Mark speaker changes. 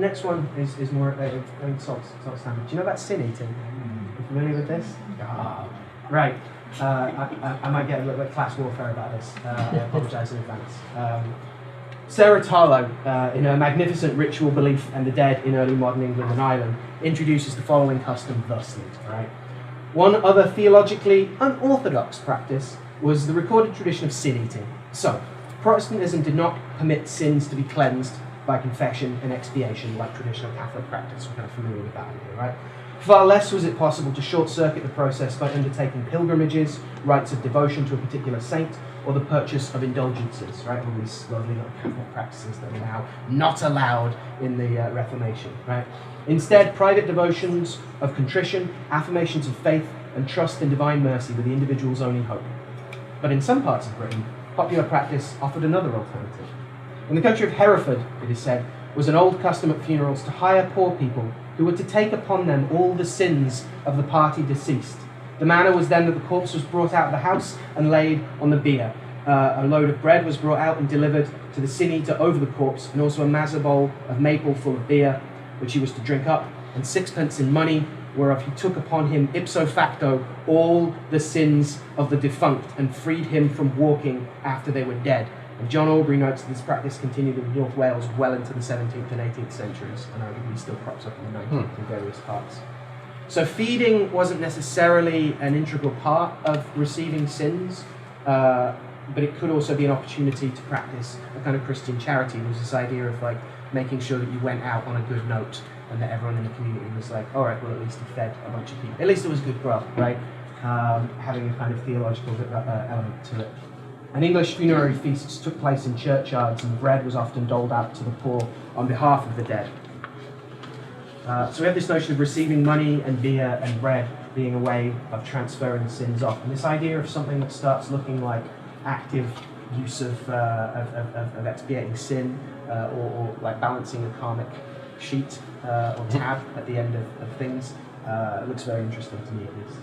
Speaker 1: next one is more salt standard. Do you know about sin eating? Are you familiar with this? Right. I might get a little bit of class warfare about this. I apologise in advance. Sarah Tarlow, in her magnificent Ritual Belief and the Dead in Early Modern England and Ireland, introduces the following custom thusly. Right? One other theologically unorthodox practice was the recorded tradition of sin eating. So, Protestantism did not permit sins to be cleansed by confession and expiation like traditional Catholic practice. We're kind of familiar with that idea, right? Far less was it possible to short-circuit the process by undertaking pilgrimages, rites of devotion to a particular saint, or the purchase of indulgences, right? All these lovely little Catholic practices that are now not allowed in the Reformation, right? Instead, private devotions of contrition, affirmations of faith, and trust in divine mercy were the individual's only hope. But in some parts of Britain, popular practice offered another alternative. In the country of Hereford, it is said, was an old custom at funerals to hire poor people who were to take upon them all the sins of the party deceased. The manner was then that the corpse was brought out of the house and laid on the bier. A load of bread was brought out and delivered to the sin eater over the corpse, and also a mazer bowl of maple full of beer, which he was to drink up, and 6pence in money, whereof he took upon him ipso facto all the sins of the defunct, and freed him from walking after they were dead. And John Aubrey notes that this practice continued in North Wales well into the 17th and 18th centuries, and arguably still crops up in the 19th in various parts. So feeding wasn't necessarily an integral part of receiving sins, but it could also be an opportunity to practice a kind of Christian charity. There was this idea of like making sure that you went out on a good note, and that everyone in the community was like, all right, well, at least he fed a bunch of people. At least it was good grub, right? Having a kind of theological element to it. And English funerary feasts took place in churchyards, and bread was often doled out to the poor on behalf of the dead. So we have this notion of receiving money and beer and bread being a way of transferring sins off. And this idea of something that starts looking like active use of expiating sin, or like balancing a karmic sheet or tab at the end of things, looks very interesting to me at least.